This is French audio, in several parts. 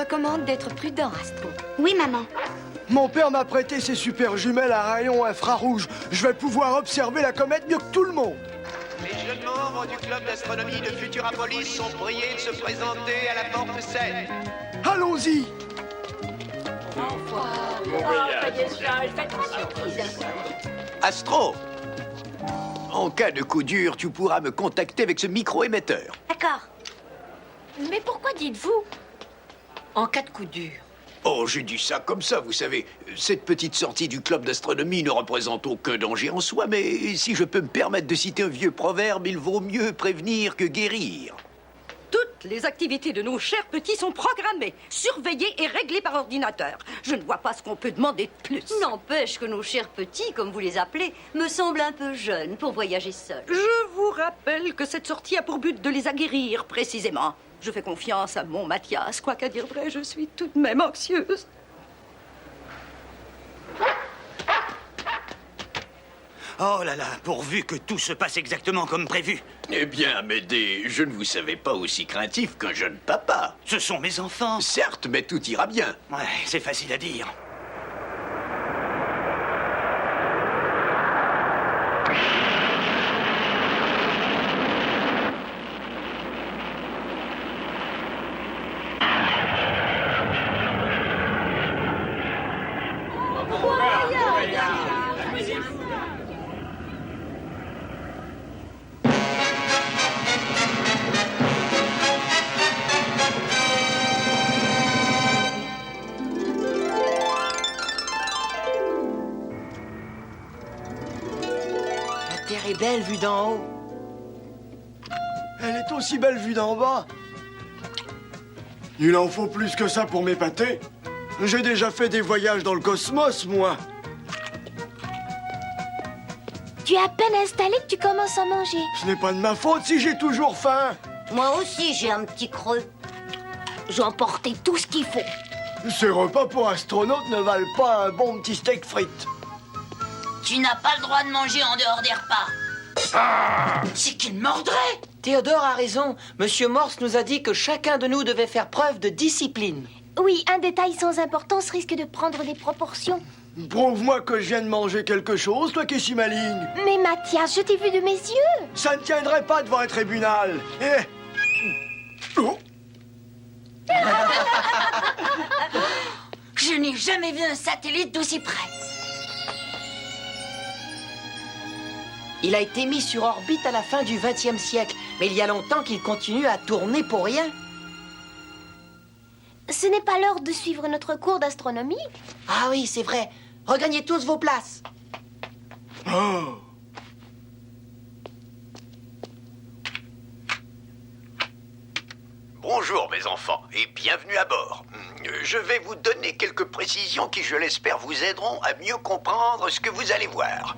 recommande d'être prudent, Astro. Oui, maman. Mon père m'a prêté ses super jumelles à rayons infrarouges. Je vais pouvoir observer la comète mieux que tout le monde. Les jeunes membres du club d'astronomie de Futurapolis sont priés de se présenter à la porte 7. Allons-y. Astro, en cas de coup dur, tu pourras me contacter avec ce micro-émetteur. D'accord. Mais pourquoi dites-vous en cas de coup dur? Oh, j'ai dit ça comme ça, vous savez. Cette petite sortie du club d'astronomie ne représente aucun danger en soi, mais si je peux me permettre de citer un vieux proverbe, il vaut mieux prévenir que guérir. Toutes les activités de nos chers petits sont programmées, surveillées et réglées par ordinateur. Je ne vois pas ce qu'on peut demander de plus. N'empêche que nos chers petits, comme vous les appelez, me semblent un peu jeunes pour voyager seuls. Je vous rappelle que cette sortie a pour but de les aguerrir, précisément. Je fais confiance à mon Mathias. Quoi qu'à dire vrai, je suis tout de même anxieuse. Oh là là, pourvu que tout se passe exactement comme prévu. Eh bien, Médée, je ne vous savais pas aussi craintif qu'un jeune papa. Ce sont mes enfants. Certes, mais tout ira bien. Ouais, c'est facile à dire. La Terre est belle vue d'en haut. Elle est aussi belle vue d'en bas. Il en faut plus que ça pour m'épater. J'ai déjà fait des voyages dans le cosmos, moi. Tu es à peine installé que tu commences à manger. Ce n'est pas de ma faute si j'ai toujours faim. Moi aussi, j'ai un petit creux. J'ai emporté tout ce qu'il faut. Ces repas pour astronautes ne valent pas un bon petit steak frites. Tu n'as pas le droit de manger en dehors des repas. C'est qu'il mordrait. Théodore a raison. Monsieur Morse nous a dit que chacun de nous devait faire preuve de discipline. Oui, un détail sans importance risque de prendre des proportions. Prouve-moi que je viens de manger quelque chose, toi qui es si maligne. Mais Mathias, je t'ai vu de mes yeux. Ça ne tiendrait pas devant un tribunal. Eh. Oh. Je n'ai jamais vu un satellite d'aussi près. Il a été mis sur orbite à la fin du XXe siècle, mais il y a longtemps qu'il continue à tourner pour rien. Ce n'est pas l'heure de suivre notre cours d'astronomie. Ah oui, c'est vrai. Regagnez tous vos places. Oh. Bonjour, mes enfants, et bienvenue à bord. Je vais vous donner quelques précisions qui, je l'espère, vous aideront à mieux comprendre ce que vous allez voir.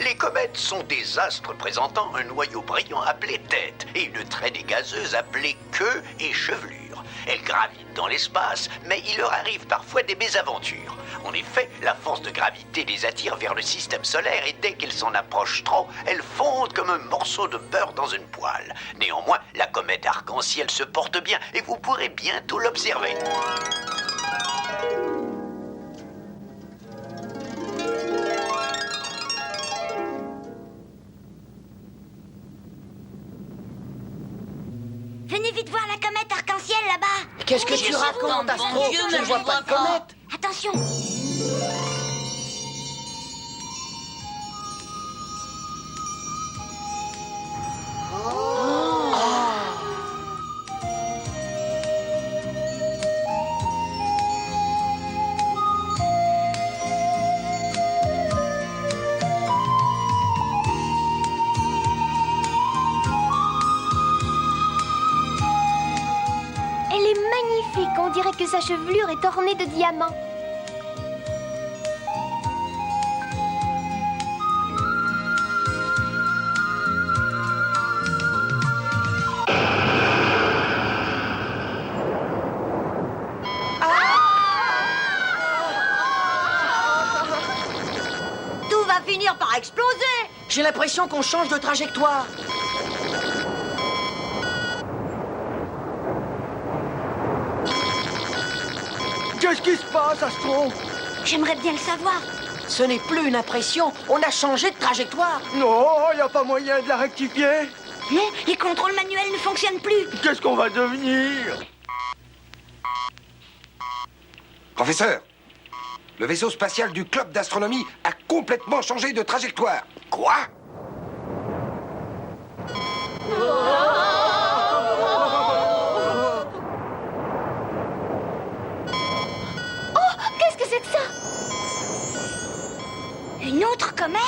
Les comètes sont des astres présentant un noyau brillant appelé tête et une traînée gazeuse appelée queue et chevelure. Elles gravitent dans l'espace, mais il leur arrive parfois des mésaventures. En effet, la force de gravité les attire vers le système solaire et dès qu'elles s'en approchent trop, elles fondent comme un morceau de beurre dans une poêle. Néanmoins, la comète arc-en-ciel se porte bien et vous pourrez bientôt l'observer. Venez vite voir la comète arc-en-ciel là-bas. Qu'est-ce que tu racontes, Astro? Je ne vois pas de comète. Attention. Elle est magnifique. On dirait que sa chevelure est ornée de diamants. Tout va finir par exploser. J'ai l'impression qu'on change de trajectoire. Qu'est-ce qui se passe, Astro? J'aimerais bien le savoir. Ce n'est plus une impression, on a changé de trajectoire. Non, y a pas moyen de la rectifier? Non, les contrôles manuels ne fonctionnent plus. Qu'est-ce qu'on va devenir? Professeur, le vaisseau spatial du club d'astronomie a complètement changé de trajectoire. Quoi? Oh, qu'est-ce que c'est que ça? Une autre comète?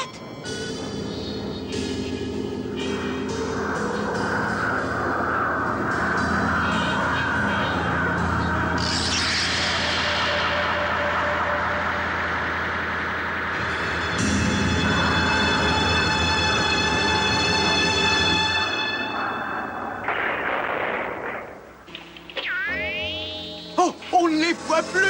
Oh, on ne les voit plus!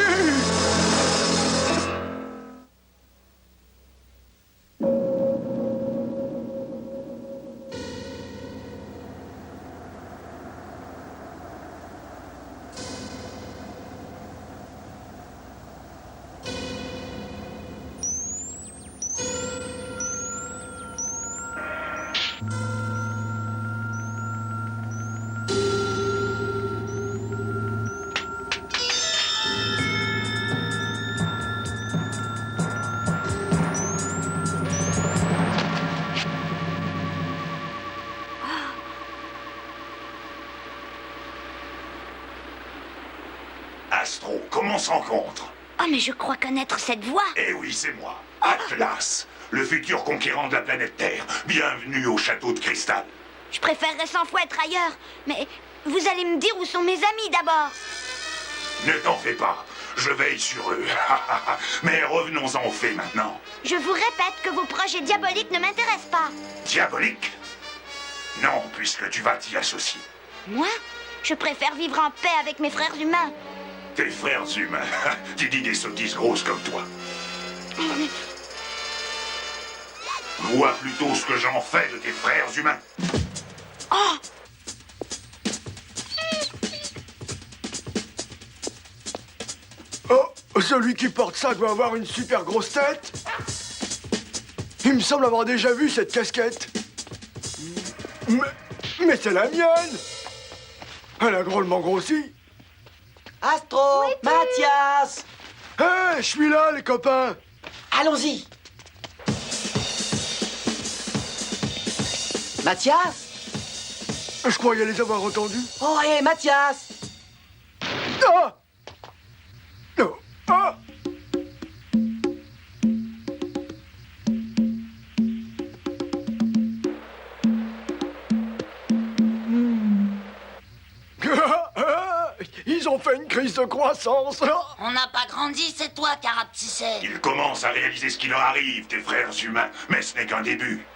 Astro, comment on se rencontre? Oh, mais je crois connaître cette voix. Eh oui, c'est moi, Atlas, le futur conquérant de la planète Terre. Bienvenue au château de cristal. Je préférerais 100 fois être ailleurs. Mais vous allez me dire où sont mes amis d'abord. Ne t'en fais pas, je veille sur eux. Mais revenons-en aux faits maintenant. Je vous répète que vos projets diaboliques ne m'intéressent pas. Diabolique? Non, puisque tu vas t'y associer. Moi, je préfère vivre en paix avec mes frères humains. Tes frères humains, tu dis des sottises grosses comme toi. Vois plutôt ce que j'en fais de tes frères humains. Oh! Oh, celui qui porte ça doit avoir une super grosse tête. Il me semble avoir déjà vu cette casquette. Mais c'est la mienne. Elle a drôlement grossi. Astro, Mathias, Hé, je suis là, les copains. allons-y. Mathias? Je croyais les avoir entendus. Oh, hé, Mathias! Ah! Oh! Ah! Ils ont fait une crise de croissance. On n'a pas grandi, c'est toi qui as rapetissé. Ils commencent à réaliser ce qui leur arrive, tes frères humains. Mais ce n'est qu'un début.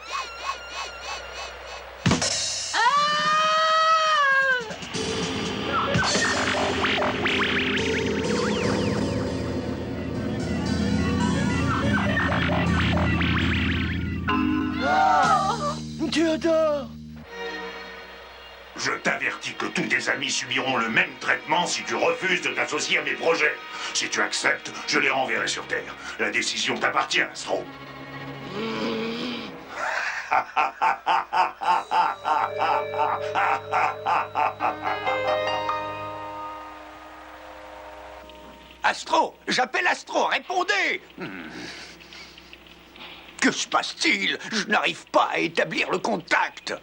Théodore! Je t'avertis que tous tes amis subiront le même traitement si tu refuses de t'associer à mes projets. Si tu acceptes, je les renverrai sur Terre. La décision t'appartient, Astro. Astro! J'appelle Astro! Répondez! Que se passe-t-il? Je n'arrive pas à établir le contact.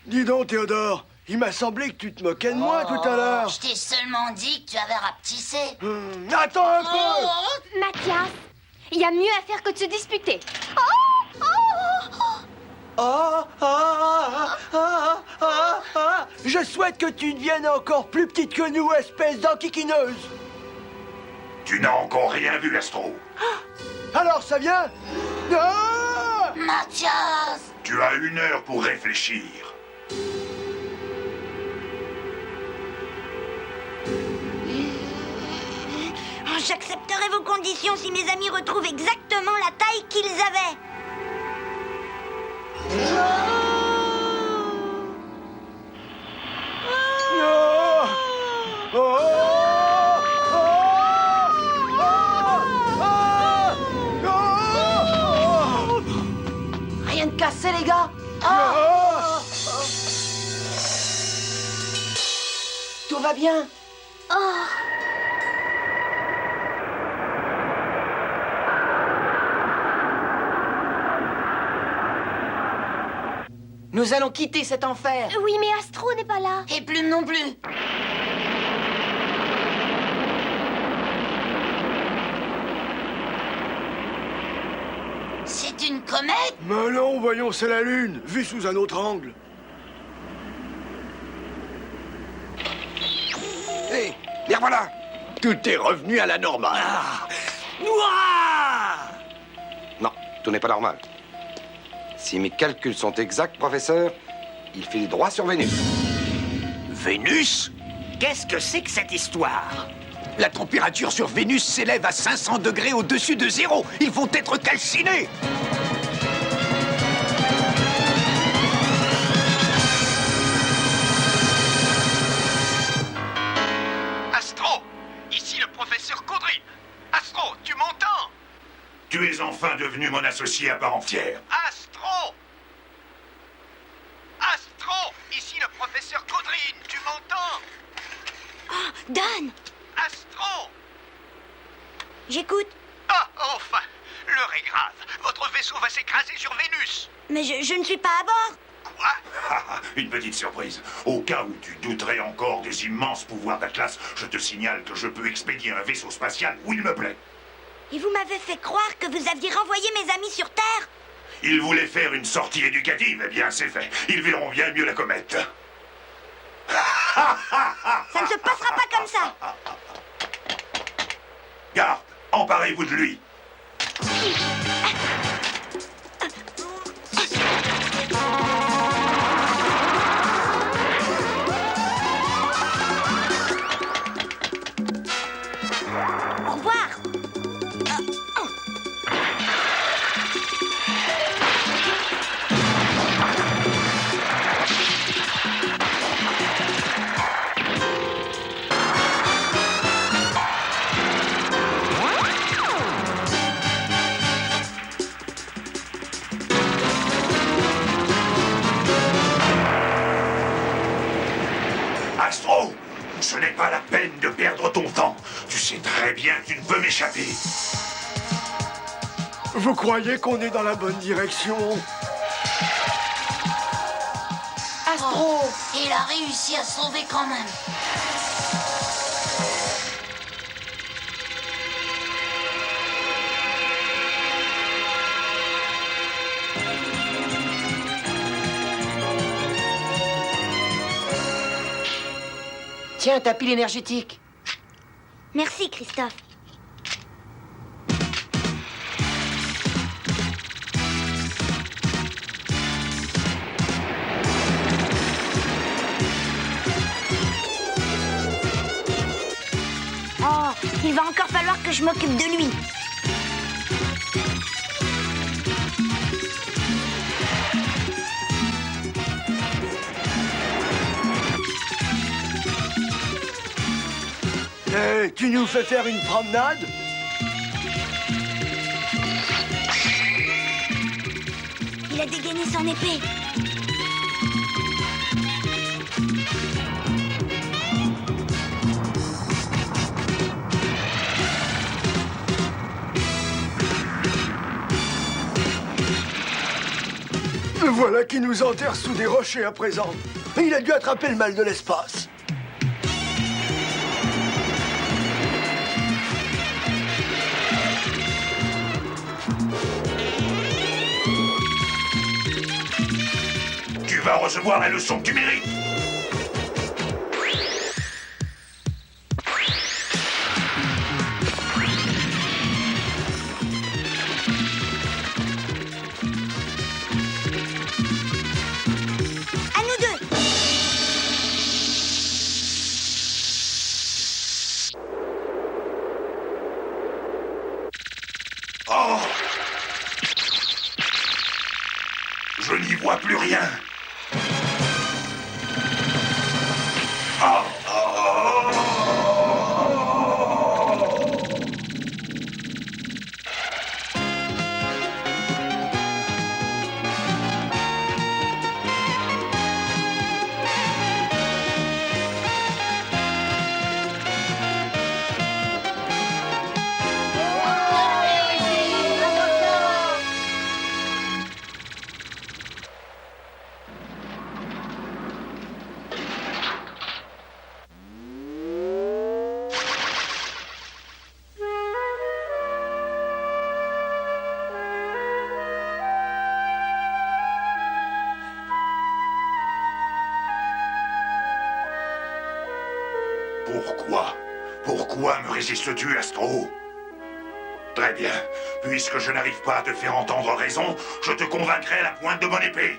Dis donc, Théodore, il m'a semblé que tu te moquais de moi tout à l'heure. Je t'ai seulement dit que tu avais rapetissé. Attends un peu! Mathias, il y a mieux à faire que de se disputer. Je souhaite que tu deviennes encore plus petite que nous, espèce d'enquiquineuse. Tu n'as encore rien vu, Astro. Alors, ça vient? Ah! Mathias! Tu as 1 heure pour réfléchir. J'accepterai vos conditions si mes amis retrouvent exactement la taille qu'ils avaient. c'est, les gars? Tout va bien? Nous allons quitter cet enfer. Oui, mais Astro n'est pas là. Et Plume non plus. C'est une comète? Mais non, voyons, c'est la Lune, vue sous un autre angle. Hé, les revoilà! Tout est revenu à la normale. Non, tout n'est pas normal. Si mes calculs sont exacts, professeur, il fait droit sur Vénus. Vénus? Qu'est-ce que c'est que cette histoire? La température sur Vénus s'élève à 500 degrés au-dessus de zéro. Ils vont être calcinés. Astro, ici le professeur Caudry. Astro, tu m'entends? Tu es enfin devenu mon associé à part entière. Astro! Astro! Ici le professeur Caudry, tu m'entends? Oh, Dan! Astro! J'écoute. Ah, enfin! L'heure est grave. Votre vaisseau va s'écraser sur Vénus. Mais je ne suis pas à bord. Quoi? Une petite surprise. Au cas où tu douterais encore des immenses pouvoirs d'Atlas, je te signale que je peux expédier un vaisseau spatial où il me plaît. Et vous m'avez fait croire que vous aviez renvoyé mes amis sur Terre. Ils voulaient faire une sortie éducative. Eh bien, c'est fait. Ils verront bien mieux la comète. Ça ne se passera pas comme ça. Garde, emparez-vous de lui. Au revoir. Astro, ce n'est pas la peine de perdre ton temps. Tu sais très bien que tu ne peux m'échapper. Vous croyez qu'on est dans la bonne direction? Astro! Il a réussi à sauver quand même. Tiens, ta pile énergétique. Merci, Christophe. Oh, il va encore falloir que je m'occupe de lui. Hé, tu nous fais faire une promenade? Il a dégainé son épée. Voilà qui nous enterre sous des rochers à présent. Il a dû attraper le mal de l'espace. Tu vas recevoir la leçon que tu mérites. À nous deux. Oh! Je n'y vois plus rien. Pourquoi me résistes-tu, Astro? Très bien. Puisque je n'arrive pas à te faire entendre raison, je te convaincrai à la pointe de mon épée.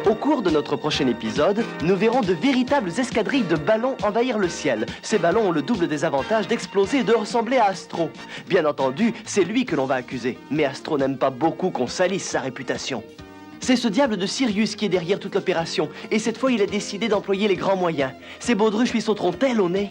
Au cours de notre prochain épisode, nous verrons de véritables escadrilles de ballons envahir le ciel. Ces ballons ont le double désavantage d'exploser et de ressembler à Astro. Bien entendu, c'est lui que l'on va accuser. Mais Astro n'aime pas beaucoup qu'on salisse sa réputation. C'est ce diable de Sirius qui est derrière toute l'opération. Et cette fois, il a décidé d'employer les grands moyens. Ces baudruches lui sauteront-elles au nez?